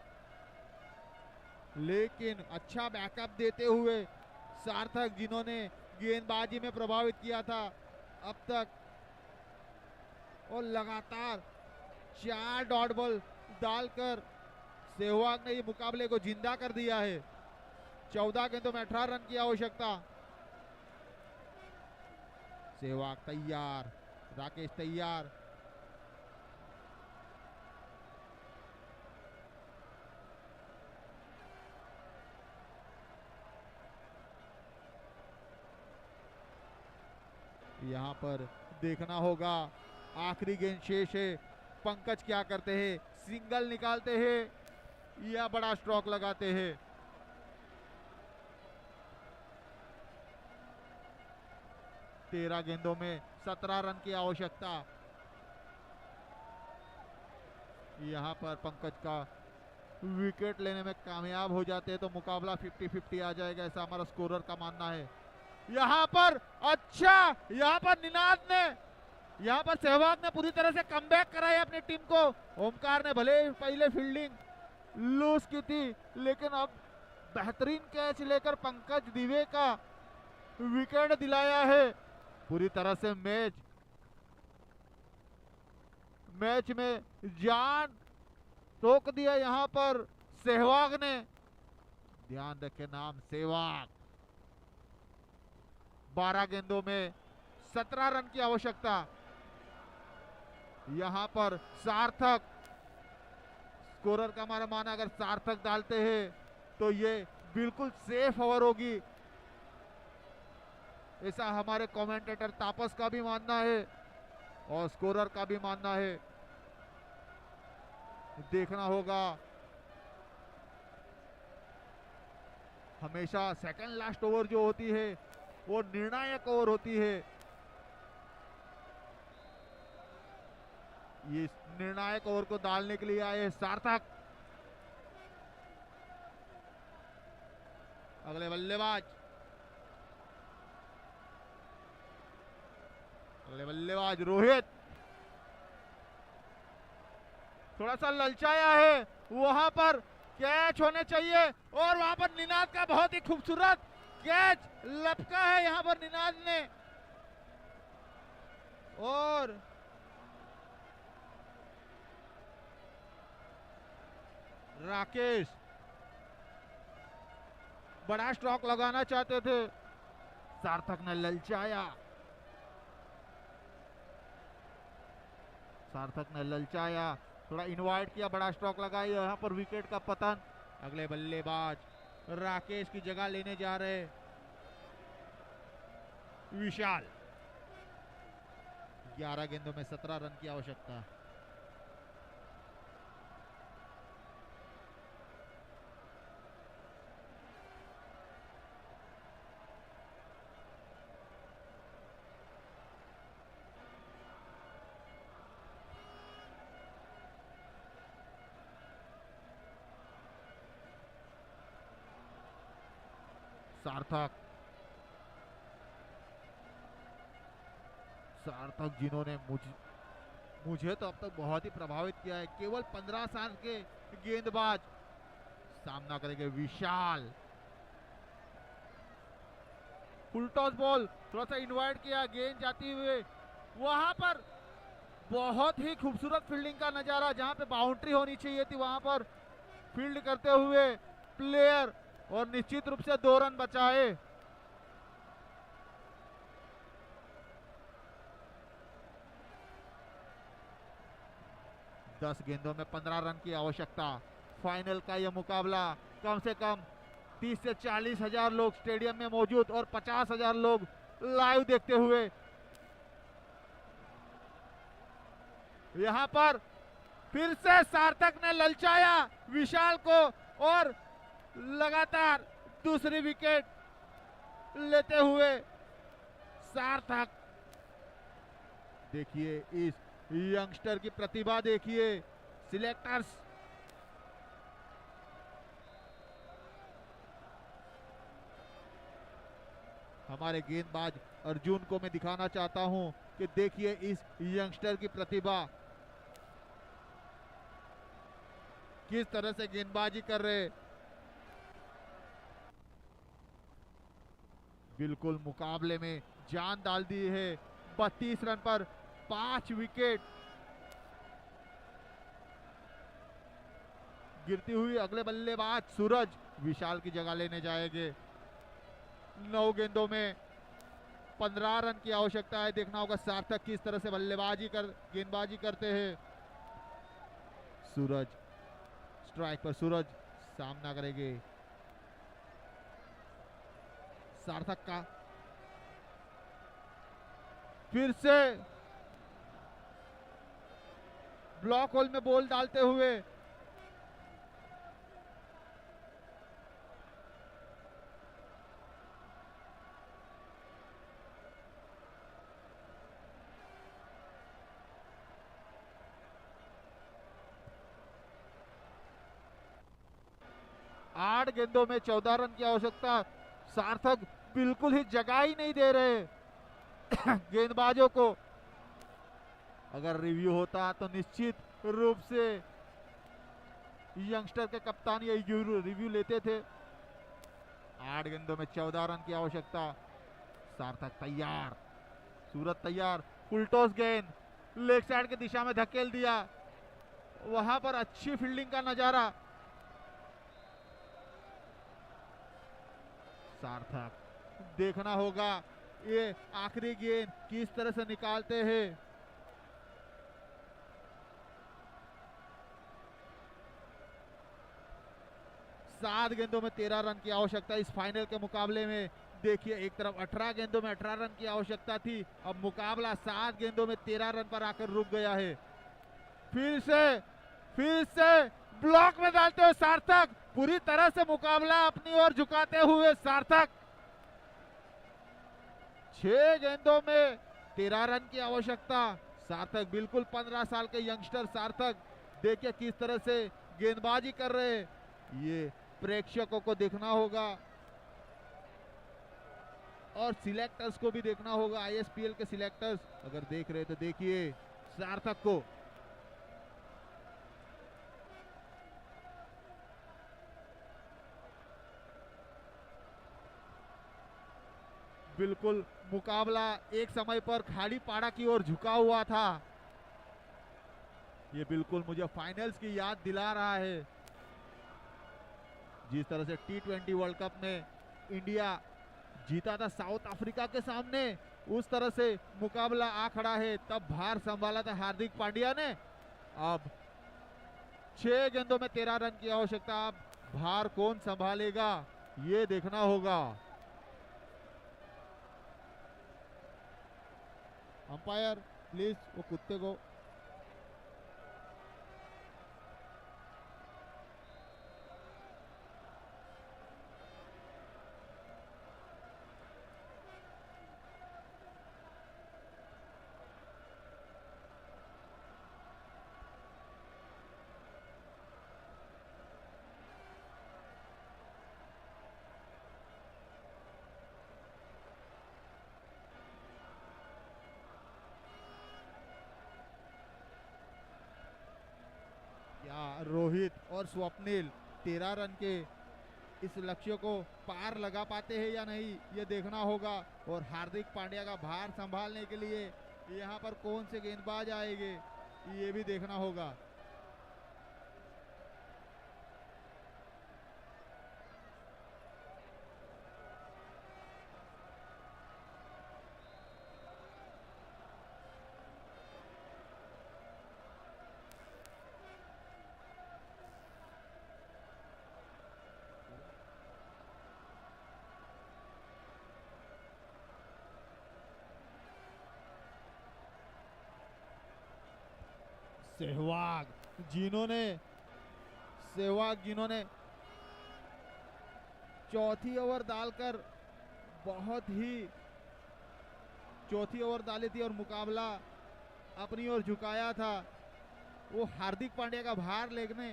लेकिन अच्छा बैकअप देते हुए सार्थक, जिन्होंने गेंदबाजी में प्रभावित किया था अब तक और लगातार 4 डॉट बॉल डालकर सहवाग ने ये मुकाबले को जिंदा कर दिया है। 14 गेंदों में 18 रन की आवश्यकता। सहवाग तैयार, राकेश तैयार, यहाँ पर देखना होगा, आखिरी गेंद शेष है, पंकज क्या करते हैं, सिंगल निकालते हैं या बड़ा स्ट्रोक लगाते हैं। तेरह गेंदों में 17 रन की आवश्यकता। यहाँ पर पंकज का विकेट लेने में कामयाब हो जाते हैं तो मुकाबला 50-50 आ जाएगा, ऐसा हमारा स्कोरर का मानना है। यहाँ पर अच्छा, यहाँ पर निनाद ने, यहाँ पर सहवाग ने पूरी तरह से कमबैक कराया अपनी टीम को। ओमकार ने भले पहले फील्डिंग लूज की थी लेकिन अब बेहतरीन कैच लेकर पंकज दिवे का विकेट दिलाया है। पूरी तरह से मैच में जान रोक दिया यहाँ पर सहवाग ने। ध्यान रखे नाम सहवाग। 12 गेंदों में 17 रन की आवश्यकता। यहाँ पर सार्थक, स्कोरर का हमारा माना अगर सार्थक डालते हैं तो ये बिल्कुल सेफ ओवर होगी, ऐसा हमारे कमेंटेटर तापस का भी मानना है और स्कोरर का भी मानना है। देखना होगा। हमेशा सेकंड लास्ट ओवर जो होती है वो निर्णायक ओवर होती है। ये निर्णायक ओवर को डालने के लिए आए सार्थक। अगले बल्लेबाज, अगले बल्लेबाज रोहित। थोड़ा सा ललचाया है, वहां पर कैच होने चाहिए और वहां पर निनाद का बहुत ही खूबसूरत कैच लपका है यहां पर निनाद ने। और राकेश बड़ा स्ट्रोक लगाना चाहते थे, सार्थक ने ललचाया, सार्थक ने ललचाया, थोड़ा इनवाइट किया, बड़ा स्ट्रोक लगाया, यहाँ पर विकेट का पतन। अगले बल्लेबाज राकेश की जगह लेने जा रहे विशाल। 11 गेंदों में 17 रन की आवश्यकता। सार्थक, सार्थक जिन्होंने मुझे तो अब तक बहुत ही प्रभावित किया है। केवल 15 साल के गेंदबाज, सामना करेंगे विशाल। फुल टॉस बॉल, थोड़ा सा इनवाइट किया, गेंद जाती हुए वहां पर बहुत ही खूबसूरत फील्डिंग का नजारा। जहां पे बाउंड्री होनी चाहिए थी वहां पर फील्ड करते हुए प्लेयर, और निश्चित रूप से 2 रन बचाए। दस गेंदों में 15 रन की आवश्यकता। फाइनल का यह मुकाबला कम से कम 30 से 40 हजार लोग स्टेडियम में मौजूद और 50 हजार लोग लाइव देखते हुए। यहां पर फिर से सार्थक ने ललचाया विशाल को और लगातार दूसरी विकेट लेते हुए सार्थक। देखिए इस यंगस्टर की प्रतिभा, देखिए सिलेक्टर्स हमारे गेंदबाज अर्जुन को मैं दिखाना चाहता हूं कि देखिए इस यंगस्टर की प्रतिभा, किस तरह से गेंदबाजी कर रहे। बिल्कुल मुकाबले में जान डाल दी है। 32 रन पर 5 विकेट। गिरती हुई अगले बल्लेबाज सूरज विशाल की जगह लेने जाएंगे। 9 गेंदों में 15 रन की आवश्यकता है। देखना होगा सार्थक किस तरह से गेंदबाजी करते हैं। सूरज स्ट्राइक पर, सूरज सामना करेंगे सार्थक का। फिर से ब्लॉक होल में बॉल डालते हुए आठ गेंदों में 14 रन की आवश्यकता। सार्थक बिल्कुल ही जगह ही नहीं दे रहे गेंदबाजों को। अगर रिव्यू होता तो निश्चित रूप से यंगस्टर के कप्तान ये रिव्यू लेते थे। 8 गेंदों में 14 रन की आवश्यकता। सार्थक तैयार, सूरज तैयार, फुल टॉस गेंद लेग साइड की दिशा में धकेल दिया। वहां पर अच्छी फील्डिंग का नजारा। सार्थक, देखना होगा ये आखिरी गेंद किस तरह से निकालते हैं। सात गेंदों में 13 रन की आवश्यकता इस फाइनल के मुकाबले में। देखिए एक तरफ 18 गेंदों में 18 रन की आवश्यकता थी, अब मुकाबला 7 गेंदों में 13 रन पर आकर रुक गया है। फिर से ब्लॉक में डालते हुए सार्थक, पूरी तरह से मुकाबला अपनी ओर झुकाते हुए सार्थक। 6 गेंदों में 13 रन की आवश्यकता। सार्थक बिल्कुल 15 साल के यंगस्टर सार्थक, देखिए किस तरह से गेंदबाजी कर रहे हैं, ये प्रेक्षकों को देखना होगा और सिलेक्टर्स को भी देखना होगा। आईएसपीएल के सिलेक्टर्स अगर देख रहे तो देखिए सार्थक को। बिल्कुल मुकाबला एक समय पर खाड़ी पाड़ा की ओर झुका हुआ था। ये बिल्कुल मुझे फाइनल्स की याद दिला रहा है, जिस तरह से T20 वर्ल्ड कप में इंडिया जीता था साउथ अफ्रीका के सामने, उस तरह से मुकाबला आ खड़ा है। तब भार संभाला था हार्दिक पांड्या ने। अब 6 गेंदों में 13 रन की आवश्यकता। अब भार कौन संभालेगा ये देखना होगा। अंपायर प्लीज वो कुत्ते को। रोहित और स्वप्निल 13 रन के इस लक्ष्य को पार लगा पाते हैं या नहीं, ये देखना होगा। और हार्दिक पांड्या का भार संभालने के लिए यहाँ पर कौन से गेंदबाज आएंगे ये भी देखना होगा। सहवाग जिन्होंने चौथी ओवर डालकर चौथी ओवर डाली थी और मुकाबला अपनी ओर झुकाया था, वो हार्दिक पांड्या का भार लेने।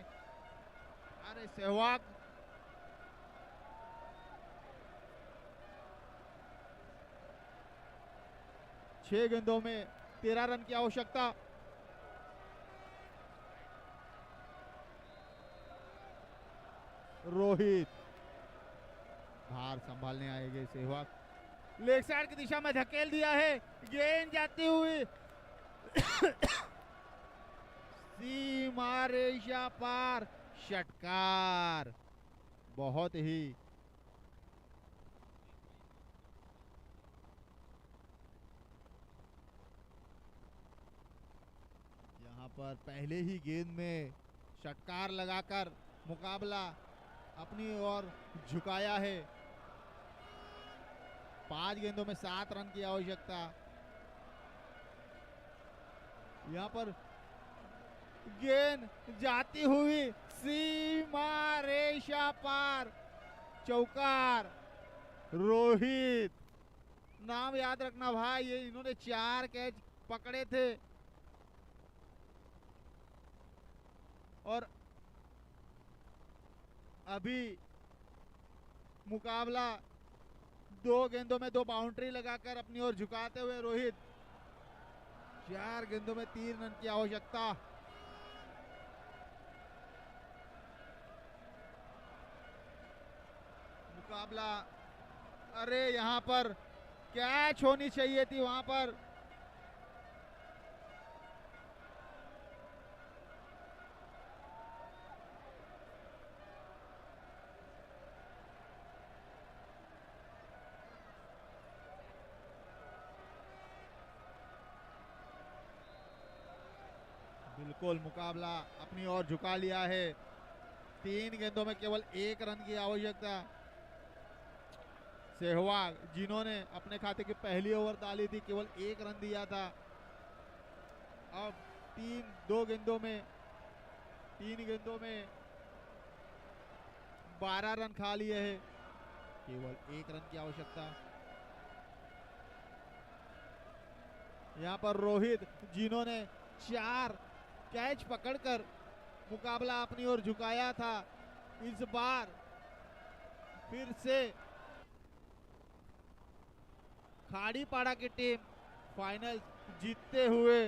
अरे सहवाग 6 गेंदों में 13 रन की आवश्यकता। रोहित भार संभालने आएंगे सहवाग, लेग साइड की दिशा में धकेल दिया है, गेंद जाती हुई सीमा रेखा पार, षटकार। बहुत ही यहाँ पर पहले ही गेंद में षटकार लगाकर मुकाबला अपनी ओर झुकाया है। 5 गेंदों में 7 रन की आवश्यकता। यहाँ पर गेंद जाती हुई सीमा रेखा पार, चौकार। रोहित नाम याद रखना भाई, ये इन्होंने 4 कैच पकड़े थे और अभी मुकाबला 2 गेंदों में 2 बाउंड्री लगाकर अपनी ओर झुकाते हुए रोहित। 4 गेंदों में 3 रन की आवश्यकता। मुकाबला, अरे यहाँ पर कैच होनी चाहिए थी वहां पर। बिल्कुल मुकाबला अपनी ओर झुका लिया है। 3 गेंदों में केवल 1 रन की आवश्यकता। सहवाग जिन्होंने अपने खाते की पहली ओवर डाली थी, केवल 1 रन दिया था, अब 2 गेंदों में 3 गेंदों में 12 रन खा लिए हैं, केवल 1 रन की आवश्यकता। यहाँ पर रोहित, जिन्होंने 4 कैच पकड़कर मुकाबला अपनी ओर झुकाया था, इस बार फिर से खाड़ीपाड़ा की टीम फाइनल जीतते हुए